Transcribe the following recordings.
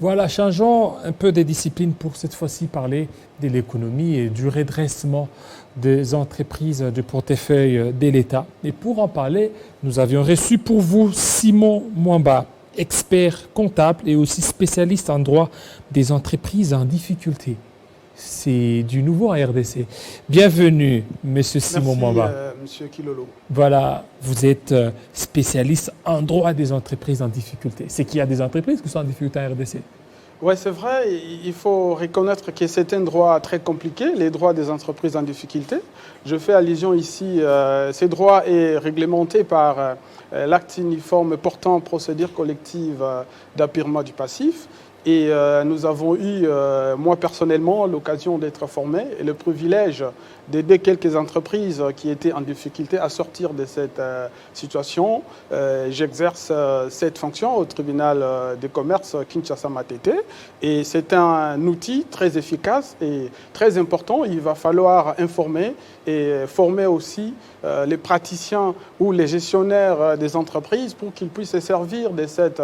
Voilà, changeons un peu des disciplines pour cette fois-ci parler de l'économie et du redressement des entreprises du portefeuille de l'État. Et pour en parler, nous avions reçu pour vous Simon Mwamba, expert comptable et aussi spécialiste en droit des entreprises en difficulté. C'est du nouveau en RDC. Bienvenue, Monsieur Simon Mwamba. Merci, Monsieur Kilolo. Voilà, vous êtes spécialiste en droit des entreprises en difficulté. C'est qu'il y a des entreprises qui sont en difficulté en RDC. Oui, c'est vrai, il faut reconnaître que c'est un droit très compliqué, les droits des entreprises en difficulté. Je fais allusion ici, ces droits est réglementé par l'acte uniforme portant procédure collective d'appurement du passif. Et nous avons eu, moi personnellement, l'occasion d'être formé et le privilège d'aider quelques entreprises qui étaient en difficulté à sortir de cette situation. J'exerce cette fonction au tribunal de commerce Kinshasa-Matete et c'est un outil très efficace et très important. Il va falloir informer et former aussi les praticiens ou les gestionnaires des entreprises pour qu'ils puissent se servir de cet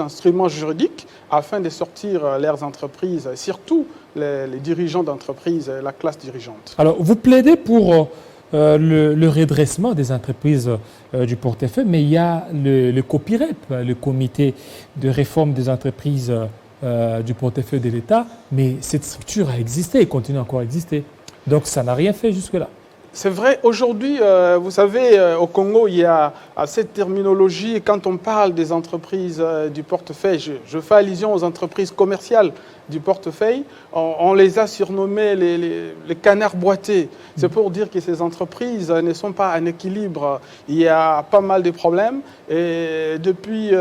instrument juridique afin de sortir leurs entreprises, surtout les dirigeants d'entreprise, la classe dirigeante. Alors, vous plaidez pour le redressement des entreprises du portefeuille, mais il y a le COPIREP, le comité de réforme des entreprises du portefeuille de l'État, mais cette structure a existé et continue encore à exister. Donc, ça n'a rien fait jusque-là. C'est vrai, aujourd'hui, vous savez, au Congo, il y a cette terminologie, quand on parle des entreprises du portefeuille, je fais allusion aux entreprises commerciales du portefeuille, on les a surnommées les canards boités. C'est pour dire que ces entreprises ne sont pas en équilibre. Il y a pas mal de problèmes et depuis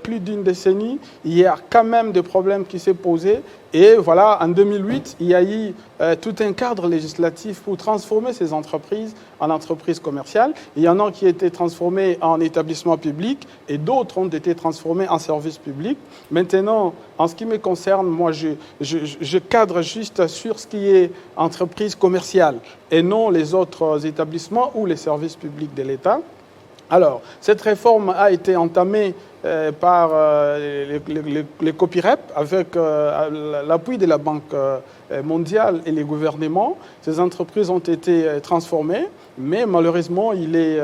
plus d'une décennie, il y a quand même des problèmes qui s'est posé. Et voilà, en 2008, il y a eu tout un cadre législatif pour transformer ces entreprises en entreprises commerciales. Il y en a qui ont été transformées en établissements publics et d'autres ont été transformées en services publics. Maintenant, en ce qui me concerne, moi, je cadre juste sur ce qui est entreprise commerciale et non les autres établissements ou les services publics de l'État. Alors, cette réforme a été entamée par les COPIREP avec l'appui de la Banque mondiale et les gouvernements. Ces entreprises ont été transformées, mais malheureusement, il est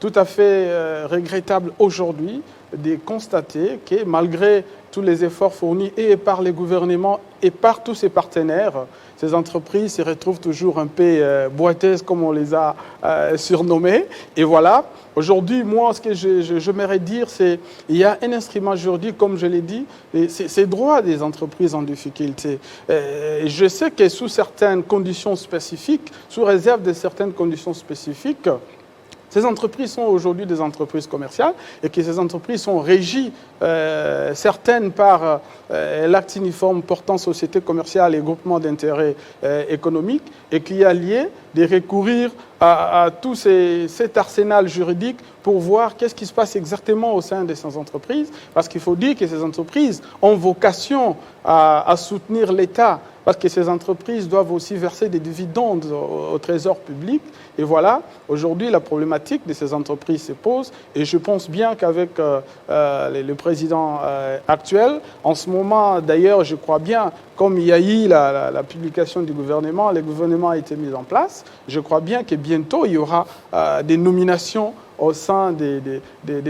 tout à fait regrettable aujourd'hui de constater que malgré tous les efforts fournis et par les gouvernements et par tous ses partenaires, ces entreprises se retrouvent toujours un peu boiteuses, comme on les a surnommées. Et voilà, aujourd'hui, moi, ce que j'aimerais dire, c'est qu'il y a un instrument juridique, comme je l'ai dit, c'est droit des entreprises en difficulté. Je sais que sous certaines conditions spécifiques, sous réserve de certaines conditions spécifiques, ces entreprises sont aujourd'hui des entreprises commerciales et que ces entreprises sont régies, certaines par l'acte uniforme portant société commerciale et groupement d'intérêt économique et qu'il y a lieu de recourir à tout cet arsenal juridique pour voir qu'est-ce qui se passe exactement au sein de ces entreprises. Parce qu'il faut dire que ces entreprises ont vocation à soutenir l'État, parce que ces entreprises doivent aussi verser des dividendes au trésor public. Et voilà, aujourd'hui, la problématique de ces entreprises se pose. Et je pense bien qu'avec le président actuel, en ce moment, d'ailleurs, je crois bien, comme il y a eu la publication du gouvernement, le gouvernement a été mis en place, je crois bien que bientôt, il y aura des nominations au sein de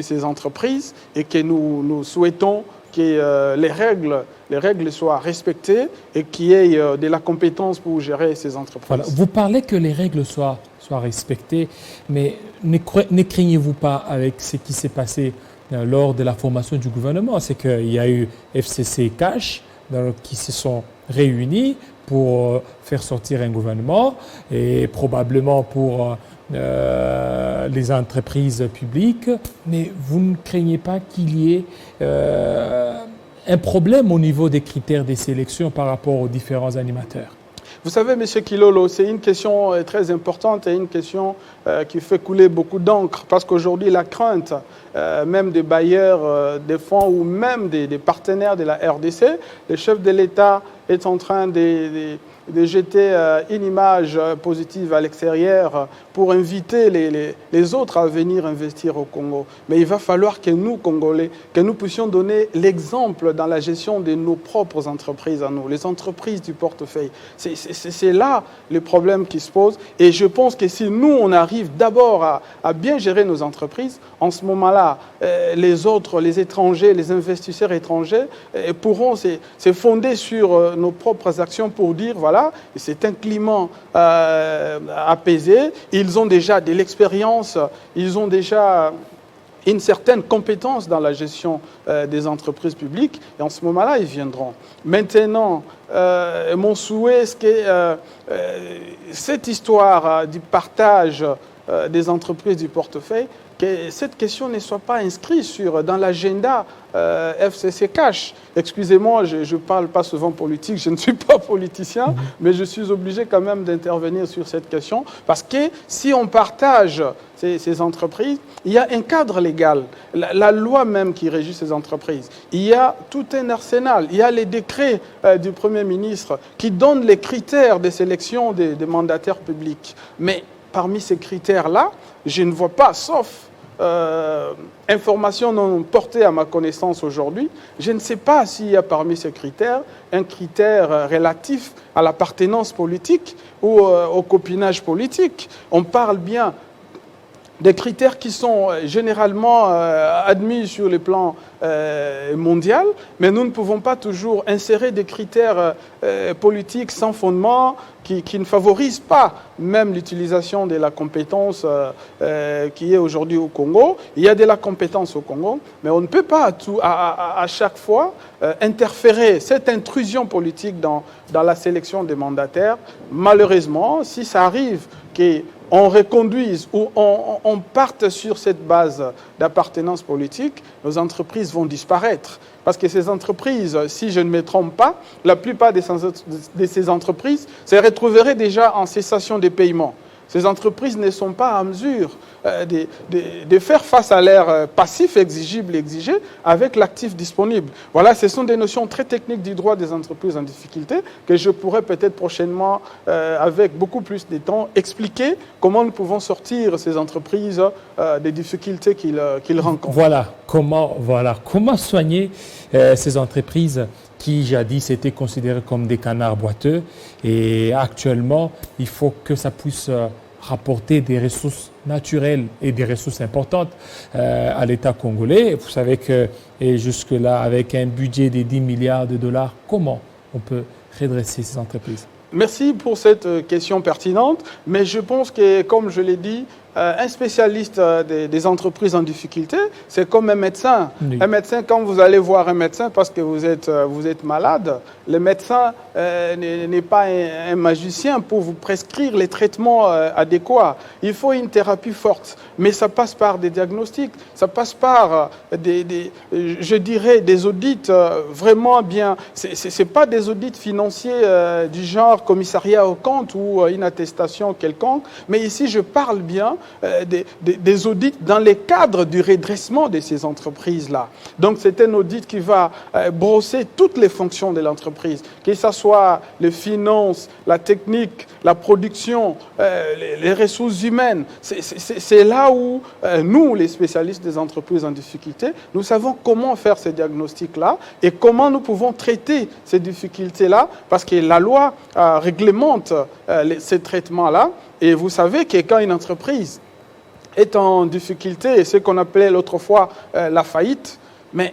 ces entreprises et que nous souhaitons que les règles soient respectées et qu'il y ait de la compétence pour gérer ces entreprises. Voilà. Vous parlez que les règles soient respectées, mais ne craignez-vous pas avec ce qui s'est passé lors de la formation du gouvernement? C'est qu'il y a eu FCC Cash qui se sont réunis pour faire sortir un gouvernement et probablement pour les entreprises publiques, mais vous ne craignez pas qu'il y ait un problème au niveau des critères des sélections par rapport aux différents animateurs? Vous savez, M. Kilolo, c'est une question très importante et une question qui fait couler beaucoup d'encre parce qu'aujourd'hui, la crainte même des bailleurs des fonds ou même des partenaires de la RDC, le chef de l'État est en train de jeter une image positive à l'extérieur pour inviter les autres à venir investir au Congo. Mais il va falloir que nous, Congolais, que nous puissions donner l'exemple dans la gestion de nos propres entreprises à nous, les entreprises du portefeuille. C'est là le problème qui se pose. Et je pense que si nous, on arrive d'abord à bien gérer nos entreprises, en ce moment-là, les autres, les étrangers, les investisseurs étrangers pourront se fonder sur nos propres actions pour dire, voilà, c'est un climat apaisé, ils ont déjà de l'expérience, ils ont déjà une certaine compétence dans la gestion des entreprises publiques, et en ce moment-là, ils viendront. Maintenant, mon souhait, c'est que cette histoire du partage des entreprises du portefeuille, que cette question ne soit pas inscrite dans l'agenda FCC Cash. Excusez-moi, je ne parle pas souvent politique, je ne suis pas politicien, mais je suis obligé quand même d'intervenir sur cette question, parce que si on partage ces entreprises, il y a un cadre légal, la loi même qui régit ces entreprises. Il y a tout un arsenal, il y a les décrets du Premier ministre qui donnent les critères de sélection des mandataires publics. Mais parmi ces critères-là, je ne vois pas, sauf information non portée à ma connaissance aujourd'hui, je ne sais pas s'il y a parmi ces critères un critère relatif à l'appartenance politique ou au copinage politique. On parle bien des critères qui sont généralement admis sur le plan mondial, mais nous ne pouvons pas toujours insérer des critères politiques sans fondement qui ne favorisent pas même l'utilisation de la compétence qui est aujourd'hui au Congo. Il y a de la compétence au Congo, mais on ne peut pas à chaque fois interférer cette intrusion politique dans la sélection des mandataires. Malheureusement, si ça arrive qu'on reconduise ou on parte sur cette base d'appartenance politique, nos entreprises vont disparaître. Parce que ces entreprises, si je ne me trompe pas, la plupart de ces entreprises se retrouveraient déjà en cessation de paiement. Ces entreprises ne sont pas en mesure de faire face à leur passif exigible et exigé avec l'actif disponible. Voilà, ce sont des notions très techniques du droit des entreprises en difficulté que je pourrais peut-être prochainement, avec beaucoup plus de temps, expliquer comment nous pouvons sortir ces entreprises des difficultés qu'ils rencontrent. Voilà, comment soigner ces entreprises qui jadis étaient considérés comme des canards boiteux, et actuellement, il faut que ça puisse rapporter des ressources naturelles et des ressources importantes à l'État congolais. Vous savez que jusque-là, avec un budget de 10 milliards de dollars, comment on peut redresser ces entreprises? Merci pour cette question pertinente, mais je pense que, comme je l'ai dit, un spécialiste des entreprises en difficulté, c'est comme un médecin. Oui. Un médecin, quand vous allez voir un médecin parce que vous êtes malade, le médecin n'est pas un magicien pour vous prescrire les traitements adéquats. Il faut une thérapie forte, mais ça passe par des diagnostics, ça passe par je dirais, des audits vraiment bien. C'est pas des audits financiers du genre commissariat aux comptes ou une attestation quelconque, mais ici je parle bien des audits dans les cadres du redressement de ces entreprises-là. Donc c'est un audit qui va brosser toutes les fonctions de l'entreprise, que ce soit les finances, la technique, la production, les ressources humaines. C'est là où nous, les spécialistes des entreprises en difficulté, nous savons comment faire ces diagnostics-là et comment nous pouvons traiter ces difficultés-là, parce que la loi réglemente ces traitements-là. Et vous savez que quand une entreprise est en difficulté, ce qu'on appelait l'autrefois la faillite, mais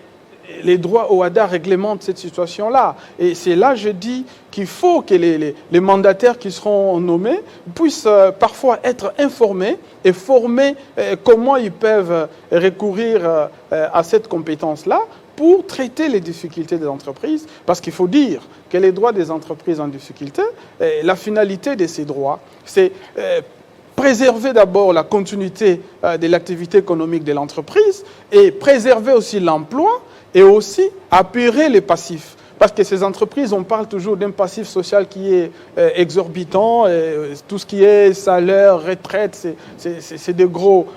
les droits OHADA réglementent cette situation-là. Et c'est là, je dis, qu'il faut que les mandataires qui seront nommés puissent parfois être informés et formés comment ils peuvent recourir à cette compétence-là pour traiter les difficultés des entreprises. Parce qu'il faut dire que les droits des entreprises en difficulté, la finalité de ces droits, c'est préserver d'abord la continuité de l'activité économique de l'entreprise et préserver aussi l'emploi et aussi apurer les passifs. Parce que ces entreprises, on parle toujours d'un passif social qui est exorbitant. Tout ce qui est salaire, retraite, c'est des gros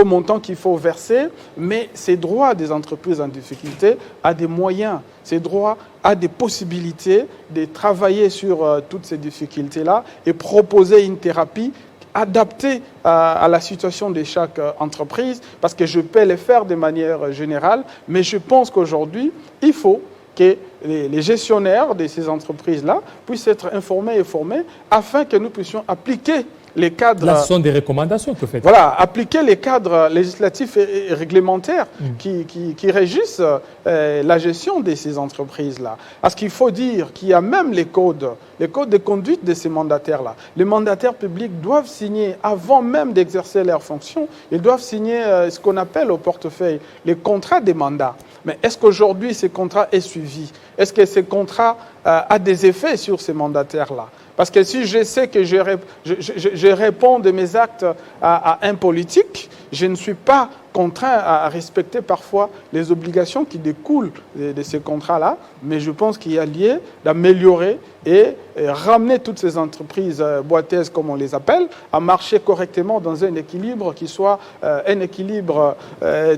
montants qu'il faut verser. Mais ces droits des entreprises en difficulté a des moyens. Ces droits a des possibilités de travailler sur toutes ces difficultés-là et proposer une thérapie adaptée à la situation de chaque entreprise, parce que je peux le faire de manière générale, mais je pense qu'aujourd'hui, il faut que les gestionnaires de ces entreprises-là puissent être informés et formés afin que nous puissions appliquer les cadres... Là, ce sont des recommandations que vous faites. Voilà, appliquer les cadres législatifs et réglementaires qui régissent la gestion de ces entreprises-là. Parce qu'il faut dire qu'il y a même les codes de conduite de ces mandataires-là. Les mandataires publics doivent signer, avant même d'exercer leurs fonctions, ils doivent signer ce qu'on appelle au portefeuille les contrats des mandats. Mais est-ce qu'aujourd'hui, ces contrats est suivi? Est-ce que ces contrats a des effets sur ces mandataires-là? Parce que si je sais que je réponds de mes actes à un politique, je ne suis pas contraint à respecter parfois les obligations qui découlent de ces contrats-là, mais je pense qu'il y a lieu d'améliorer et ramener toutes ces entreprises boiteuses, comme on les appelle, à marcher correctement dans un équilibre qui soit un équilibre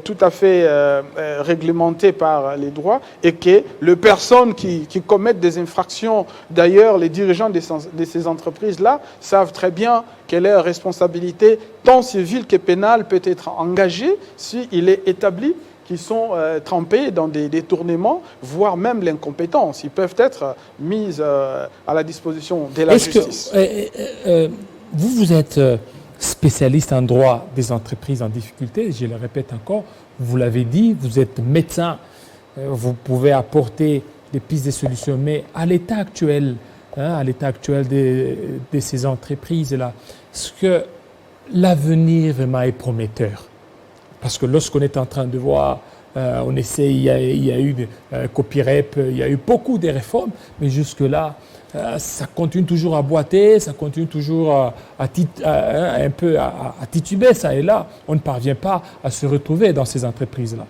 tout à fait réglementé par les droits, et que les personnes qui commettent des infractions, d'ailleurs les dirigeants de ces entreprises-là savent très bien que leur responsabilité, tant civile que pénale, peut être engagée s'il est établi qu'ils sont trempés dans des détournements, voire même l'incompétence. Ils peuvent être mis à la disposition de la justice. Vous êtes spécialiste en droit des entreprises en difficulté, je le répète encore, vous l'avez dit, vous êtes médecin, vous pouvez apporter des pistes de solutions, mais à l'état actuel, de ces entreprises-là, est-ce que l'avenir vraiment est prometteur? Parce que lorsqu'on est en train de voir, on essaie, il y a eu copyrep, il y a eu beaucoup de réformes, mais jusque-là, ça continue toujours à boiter, ça continue toujours un peu à tituber, ça et là. On ne parvient pas à se retrouver dans ces entreprises-là.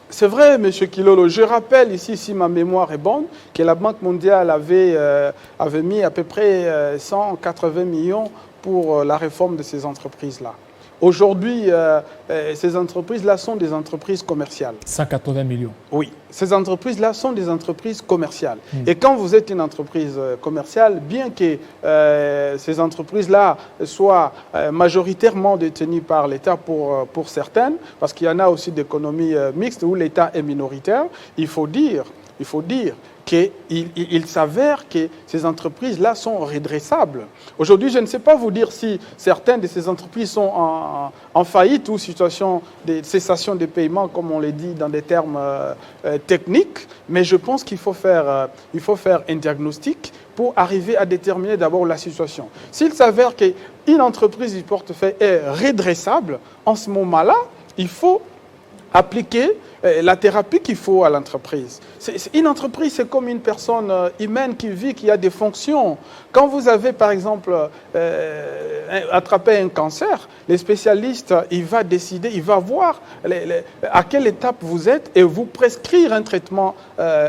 C'est vrai, M. Kilolo. Je rappelle ici, si ma mémoire est bonne, que la Banque mondiale avait mis à peu près 180 millions pour la réforme de ces entreprises-là. Aujourd'hui, ces entreprises-là sont des entreprises commerciales. 180 millions. Oui, ces entreprises-là sont des entreprises commerciales. Et quand vous êtes une entreprise commerciale, bien que ces entreprises-là soient majoritairement détenues par l'État pour certaines, parce qu'il y en a aussi d'économies mixtes où l'État est minoritaire, il faut dire qu'il s'avère que ces entreprises-là sont redressables. Aujourd'hui, je ne sais pas vous dire si certaines de ces entreprises sont en faillite ou situation de cessation de paiement, comme on le dit dans des termes techniques, mais je pense qu'il faut faire un diagnostic pour arriver à déterminer d'abord la situation. S'il s'avère qu'une entreprise du portefeuille est redressable, en ce moment-là, il faut appliquer la thérapie qu'il faut à l'entreprise. Une entreprise, c'est comme une personne humaine qui vit, qui a des fonctions. Quand vous avez, par exemple, attrapé un cancer, les spécialistes, il va décider, il va voir à quelle étape vous êtes et vous prescrire un traitement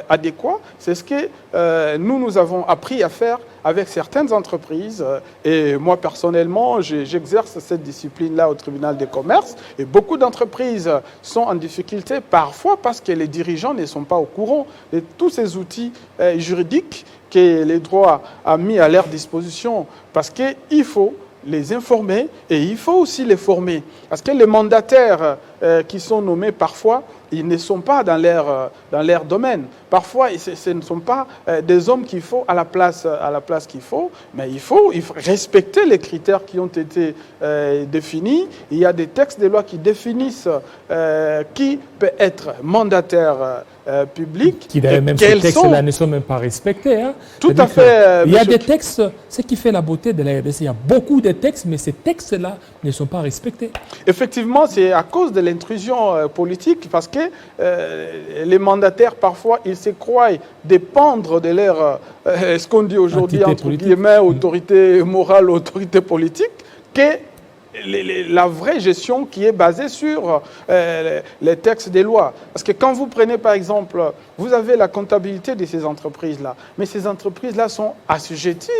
adéquat. C'est ce que nous avons appris à faire avec certaines entreprises. Et moi, personnellement, j'exerce cette discipline-là au tribunal de commerce. Et beaucoup d'entreprises sont en difficulté, parfois parce que les dirigeants ne sont pas au courant de tous ces outils juridiques que les droits ont mis à leur disposition. Parce qu'il faut les informer et il faut aussi les former. Parce que les mandataires qui sont nommés parfois, ils ne sont pas dans leur domaine. Parfois, ce ne sont pas des hommes qu'il faut à la place qu'il faut, mais il faut respecter les critères qui ont été définis. Il y a des textes de loi qui définissent qui peut être mandataire public. Qui d'ailleurs, même ces textes-là ne sont même pas respectés. Hein. Tout à fait. Il y a des textes, ce qui fait la beauté de la RDC, il y a beaucoup de textes, mais ces textes-là ne sont pas respectés. Effectivement, c'est à cause de l'intrusion politique, parce que les mandataires, parfois, ils se croient dépendre de leur, ce qu'on dit aujourd'hui, entre guillemets, autorité morale, autorité politique, que la vraie gestion qui est basée sur les textes des lois. Parce que quand vous prenez par exemple, vous avez la comptabilité de ces entreprises-là, mais ces entreprises-là sont assujetties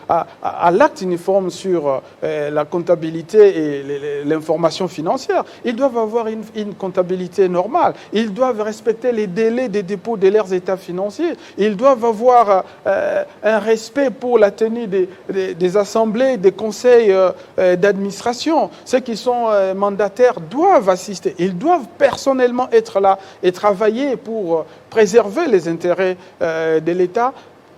à l'acte uniforme sur la comptabilité et l'information financière. Ils doivent avoir une comptabilité normale. Ils doivent respecter les délais des dépôts de leurs états financiers. Ils doivent avoir un respect pour la tenue des assemblées, des conseils d'administration. Ceux qui sont mandataires doivent assister. Ils doivent personnellement être là et travailler pour préserver les intérêts de l'État.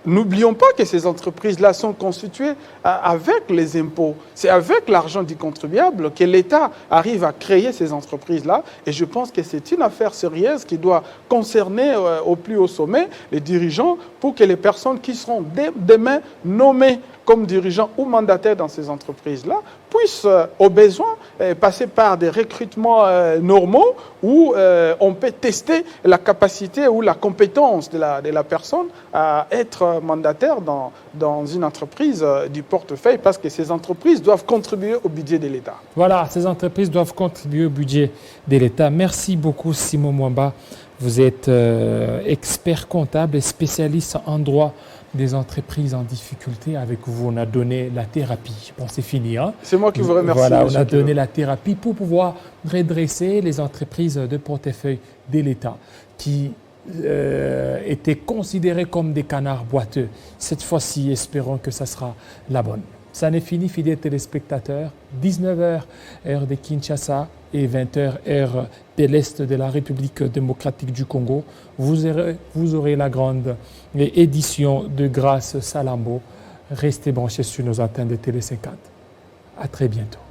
N'oublions pas que ces entreprises-là sont constituées avec les impôts. C'est avec l'argent du contribuable que l'État arrive à créer ces entreprises-là. Et je pense que c'est une affaire sérieuse qui doit concerner au plus haut sommet les dirigeants pour que les personnes qui seront demain nommées comme dirigeants ou mandataires dans ces entreprises-là puissent, au besoin, passer par des recrutements normaux où on peut tester la capacité ou la compétence de la personne à être mandataire dans une entreprise du portefeuille, parce que ces entreprises doivent contribuer au budget de l'État. Voilà, ces entreprises doivent contribuer au budget de l'État. Merci beaucoup, Simon Mwamba. Vous êtes expert comptable et spécialiste en droit des entreprises en difficulté. Avec vous, on a donné la thérapie. Bon, c'est fini. Hein? C'est moi qui vous remercie. Voilà, on a donné la thérapie pour pouvoir redresser les entreprises de portefeuille de l'État qui étaient considérées comme des canards boiteux. Cette fois-ci, espérons que ça sera la bonne. Ça n'est fini, fidèles téléspectateurs. 19h, heure de Kinshasa, et 20h, heure de l'Est de la République démocratique du Congo. Vous aurez la grande édition de Grâce Salambo. Restez branchés sur nos antennes de Télé 50. À très bientôt.